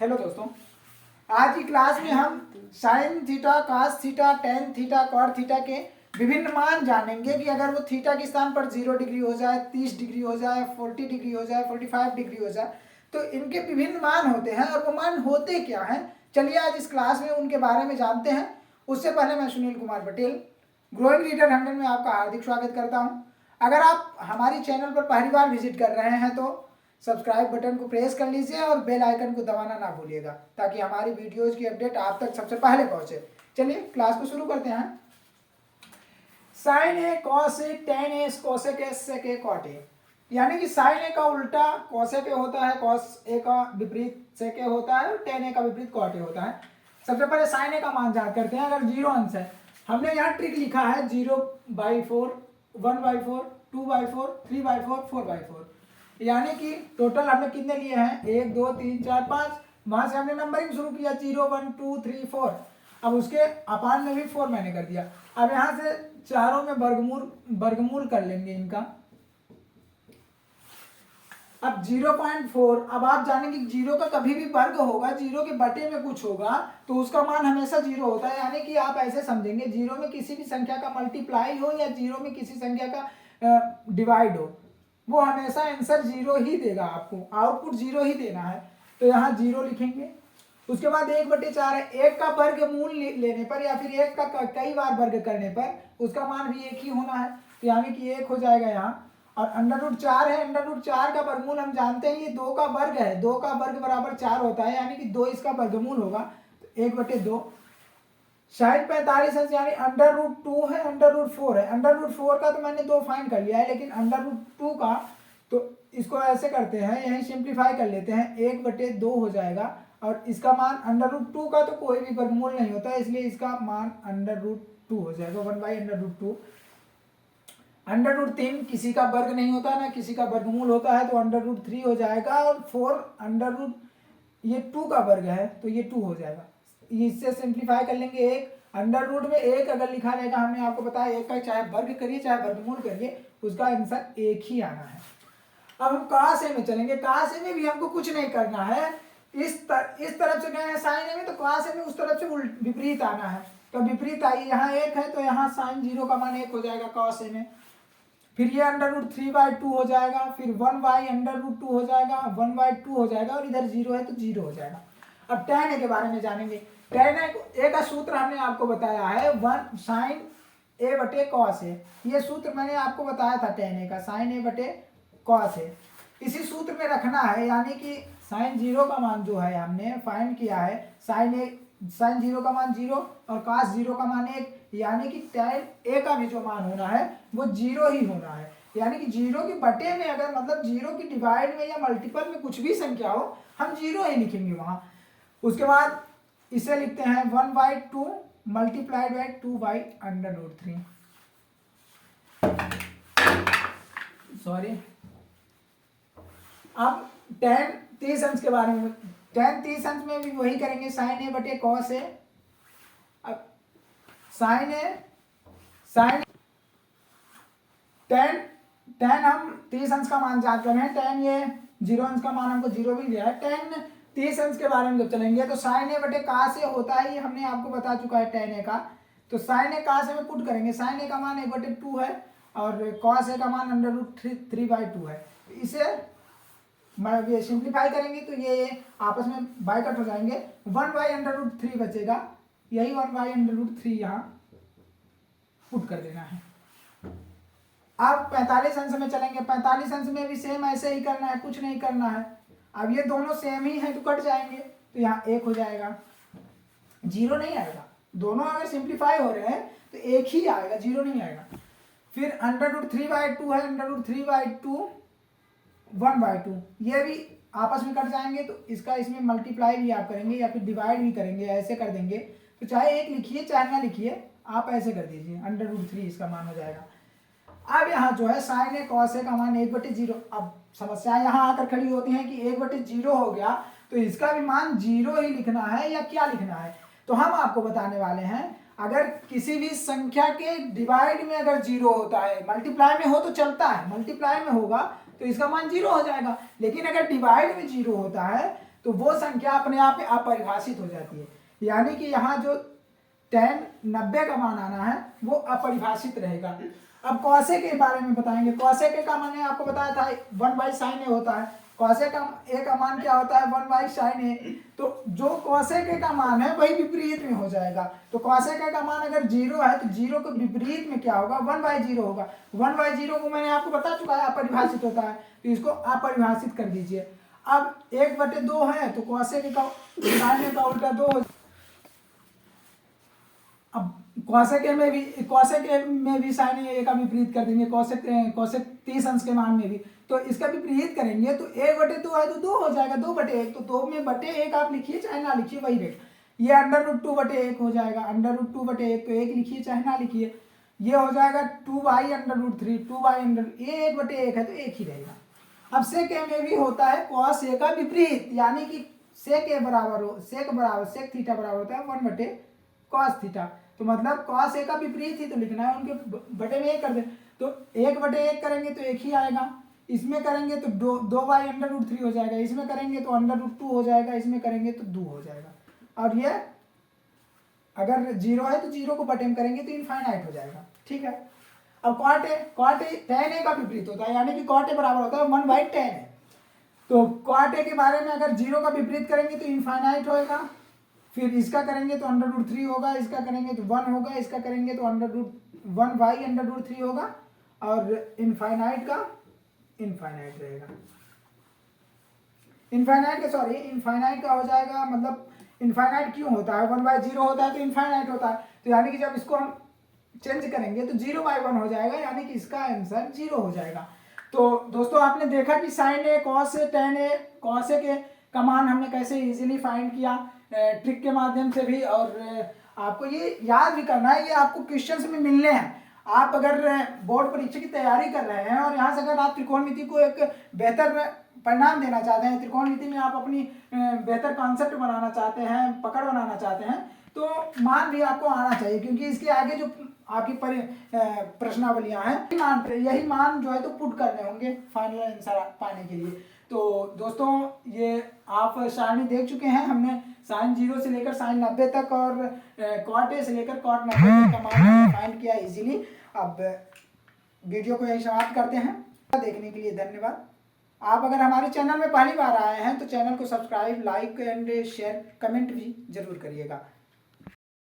Hello दोस्तों, आज की क्लास में हम sine theta, cos theta, tan theta, cot theta के विभिन्न मान जानेंगे कि अगर वो थीटा के स्थान पर 0 डिग्री हो जाए, 30 डिग्री हो जाए, 40 डिग्री हो जाए, 45 डिग्री हो जाए, तो इनके विभिन्न मान होते हैं और वो मान होते क्या हैं। चलिए आज इस क्लास में उनके बारे में जानते हैं। उससे पहले मैं सुनील कुमार पटेल ग्रोइंग लीडर 100 में आपका हार्दिक स्वागत करता हूँ। अगर आप हमारी चैनल पर पहली बार विजिट कर रहे हैं तो सब्सक्राइब बटन को प्रेस कर लीजिए और बेल आइकन को दबाना ना भूलिएगा ताकि हमारी वीडियोज की अपडेट आप तक सबसे पहले पहुंचे। चलिए क्लास को शुरू करते हैं। Sine A cos A tan A cosec A sec A cot A, यानी कि साइन ए का उल्टा कोसेक ए होता है, कॉस ए का विपरीत सेक ए होता है और टेन ए का विपरीत कॉट ए होता है। सबसे पहले साइन ए का मान ज्ञात करते हैं। अगर 0 अंश है, हमने यहाँ ट्रिक लिखा है 0/4, 1/4, 2/4, 3/4, 4/4, यानी कि टोटल हमने कितने लिए हैं 1 2 3 4 5। वहां से हमने नंबरिंग शुरू किया 0 1 2 3 4। अब उसके अपान में भी 4 मैंने कर दिया। अब यहाँ से चारों में वर्गमूल कर लेंगे इनका। अब 0.4, अब आप जानेंगे 0 का कभी भी वर्ग होगा, 0 के बटे में कुछ होगा तो उसका मान हमेशा 0 होता है। यानी कि आप ऐसे समझेंगे 0 में किसी भी संख्या का मल्टीप्लाई हो या 0 में किसी संख्या का डिवाइड हो, वो हमेशा आंसर 0 ही देगा, आपको आउटपुट 0 ही देना है। तो यहाँ 0 लिखेंगे। उसके बाद 1/4 है, 1 का वर्गमूल लेने पर या फिर 1 का कई बार वर्ग करने पर उसका मान भी 1 ही होना है, यानी कि 1 हो जाएगा यहाँ। और √4 है, √4 का वर्गमूल हम जानते हैं ये 2 का वर्ग है, 2 का वर्ग बराबर 4 होता है, यानी कि 2 इसका वर्गमूल होगा, तो 1/2। साइन 45 अंश यानी √2 है, √4 है। √4 का तो मैंने 2 फाइंड कर लिया है, लेकिन √2 का तो इसको ऐसे करते हैं, यही सिंप्लीफाई कर लेते हैं, 1/2 हो जाएगा। और इसका मान √2 का तो कोई भी वर्गमूल नहीं होता, इसलिए इसका मान √2 हो जाएगा, 1/√2। √3 किसी का वर्ग नहीं होता ना किसी का वर्गमूल होता है, तो √3 हो जाएगा। और 4 ये 2 का वर्ग है तो ये 2 हो जाएगा। इससे सिंप्लीफाई कर लेंगे 1 √ में 1 अगर लिखा रहेगा, हमने आपको बताया 1 का चाहे वर्ग करिए चाहे वर्गमूल करिए उसका आंसर 1 ही आना है। अब हम कास ए में चलेंगे। कास ए में भी हमको कुछ नहीं करना है, इस तरफ से गए हैं साइन ए में, तो कास ए में उस तरफ से विपरीत आना है। तो विपरीत आइए, यहाँ 1 है तो यहाँ साइन 0 का मान 1 हो जाएगा कास ए में। फिर ये √3/2 हो जाएगा, फिर 1/√2 हो जाएगा, 1/2 हो जाएगा, और इधर 0 है तो 0 हो जाएगा। अब tan a के बारे में जानेंगे। tan a का सूत्र हमने आपको बताया है 1 sin a/cos a। ये सूत्र मैंने आपको बताया था tan a का, sin a/cos a। इसी सूत्र में रखना है, यानी कि sin 0 का मान जो है हमने फाइंड किया है, sin 0 का मान 0 और cos 0 का मान 1, यानी कि tan a का भी जो मान होना है वो 0 ही होना है। यानी कि 0 के बटे में अगर मतलब 0 की डिवाइड में या मल्टीपल में कुछ भी संख्या हो, हम 0 ही लिखेंगे वहां। उसके बाद इसे लिखते हैं 1/2 मल्टीप्लाइड बाई 2/√3। सॉरी। अब tan 30 अंश के बारे में, tan 30 अंश में भी वही करेंगे, sin a/cos a। अब sin tan हम 30 अंश का मान जांच कर रहे हैं, tan ये 0 अंश का मान हमको 0 भी दिया है। tan 30 अंश के बारे में जब चलेंगे तो sin a/cos a होता है, ये हमने आपको बता चुका है tan a का। तो sin a cos a में पुट करेंगे, sin a का मान 1/2 है और cos a का मान √3/2 है। इसे मैं सिंप्लीफाई करेंगे तो ये आपस में बाय कट हो जाएंगे, 1/√3 बचेगा, यही 1/√3 यहाँ पुट कर देना है। अब 45 अंश में चलेंगे। 45 अंश में भी सेम ऐसे ही करना है, कुछ नहीं करना है। अब ये दोनों सेम ही है तो कट जाएंगे, तो यहाँ 1 हो जाएगा, 0 नहीं आएगा। दोनों अगर सिंप्लीफाई हो रहे हैं तो 1 ही आएगा, 0 नहीं आएगा। फिर √3/2 है, √3/2 1/2, ये भी आपस में कट जाएंगे, तो इसका इसमें मल्टीप्लाई भी आप करेंगे या फिर डिवाइड भी करेंगे, ऐसे कर देंगे। तो चाहे 1 लिखिए चाहे ना लिखिए, आप ऐसे कर दीजिए, √3 इसका मान हो जाएगा। अब यहाँ जो है sin a cos a का मान 1/0। अब समस्या यहाँ आकर खड़ी होती है कि 1/0 हो गया तो इसका भी मान 0 ही लिखना है या क्या लिखना है। तो हम आपको बताने वाले हैं, अगर किसी भी संख्या के डिवाइड में अगर 0 होता है, मल्टीप्लाई में हो तो चलता है, मल्टीप्लाई में होगा तो इसका मान 0 हो जाएगा, लेकिन अगर डिवाइड में 0 होता है तो वो संख्या अपने आप में अपरिभाषित हो जाती है, यानी कि यहाँ जो tan 90 का मान आना है वो अपरिभाषित रहेगा। अब कौसे के बारे में बताएंगे। कौसे के का मैंने आपको बताया था 1/sin a होता है। कौसे का ए का मान क्या होता है 1/sin a। तो जो कौसे के का मान है वही विपरीत में हो जाएगा। तो कौसे के का मान अगर 0 है तो 0 के विपरीत में क्या होगा 1/0 होगा। 1/0 को मैंने आपको बता चुका है अपरिभाषित होता है, तो इसको अपरिभाषित कर दीजिए। अब 1/2 है तो कौसे के का sin a का उल्टा 2 हो। अब कौशेक में भी sin a का विपरीत कर देंगे, कौशेक 30 अंश के मान में भी, तो इसका विपरीत करेंगे तो 1/2 है तो 2 हो जाएगा, 2/1। तो 2 में बटे 1 आप लिखिए चाहे ना लिखिए वही रेट। ये √2/1 हो जाएगा, √2/1 तो 1 लिखिए चाहे ना लिखिए। ये हो जाएगा 2/√3, 2/, ये 1/1 है तो 1 ही रहेगा। अब सेक ए में भी होता है cos a का विपरीत, यानी कि सेक थीटा बराबर होता है 1/cos थीटा। तो मतलब cos a का विपरीत ही तो लिखना है, उनके बटे में 1 कर दे तो 1/1 करेंगे तो 1 ही आएगा। इसमें करेंगे तो 2/√3 हो जाएगा, इसमें करेंगे तो √2 हो जाएगा, इसमें करेंगे तो 2 हो जाएगा। और ये अगर 0 है तो 0 को बटे में करेंगे तो इनफाइनाइट हो जाएगा। ठीक है। अब cot a tan a का विपरीत होता है, यानी कि cot a बराबर होता है 1/tan a। तो cot a के बारे में अगर 0 का विपरीत करेंगे तो इनफाइनाइट होएगा, फिर इसका करेंगे तो √3 होगा, इसका करेंगे तो 1 होगा, इसका करेंगे तो √1/√3 होगा, और इनफाइनाइट का इनफाइनाइट रहेगा। इनफाइनाइट का हो जाएगा, मतलब इनफाइनाइट क्यों होता है 1/0 होता है तो इनफाइनाइट होता है। तो यानी कि जब इसको हम चेंज करेंगे तो 0/1 हो जाएगा, यानी कि इसका आंसर 0 हो जाएगा। तो दोस्तों आपने देखा कि sin a, cos a, tan a, cos a के का मान हमने कैसे इजीली फाइंड किया ट्रिक के माध्यम से भी, और आपको ये याद भी करना है, ये आपको क्वेश्चंस में मिलने हैं। आप अगर बोर्ड परीक्षा की तैयारी कर रहे हैं और यहाँ से अगर आप त्रिकोणमिति को एक बेहतर परिणाम देना चाहते हैं, त्रिकोणमिति में आप अपनी बेहतर कॉन्सेप्ट बनाना चाहते हैं, पकड़ बनाना चाहते हैं, तो मान भी आपको आना चाहिए, क्योंकि इसके आगे जो आपकी प्रश्नावलियां हैं यही मान जो है तो पुट करने होंगे फाइनल आंसर पाने के लिए। तो दोस्तों ये आप सारणी देख चुके हैं, हमने sin 0 से लेकर sin 90 तक और cot a से लेकर cot 90 तक का मान फाइंड किया इजीली। अब वीडियो को यही समाप्त करते हैं। देखने के लिए धन्यवाद। आप अगर हमारे चैनल में पहली बार आए हैं तो चैनल को subscribe, like and share, comment भी जरूर करिएगा।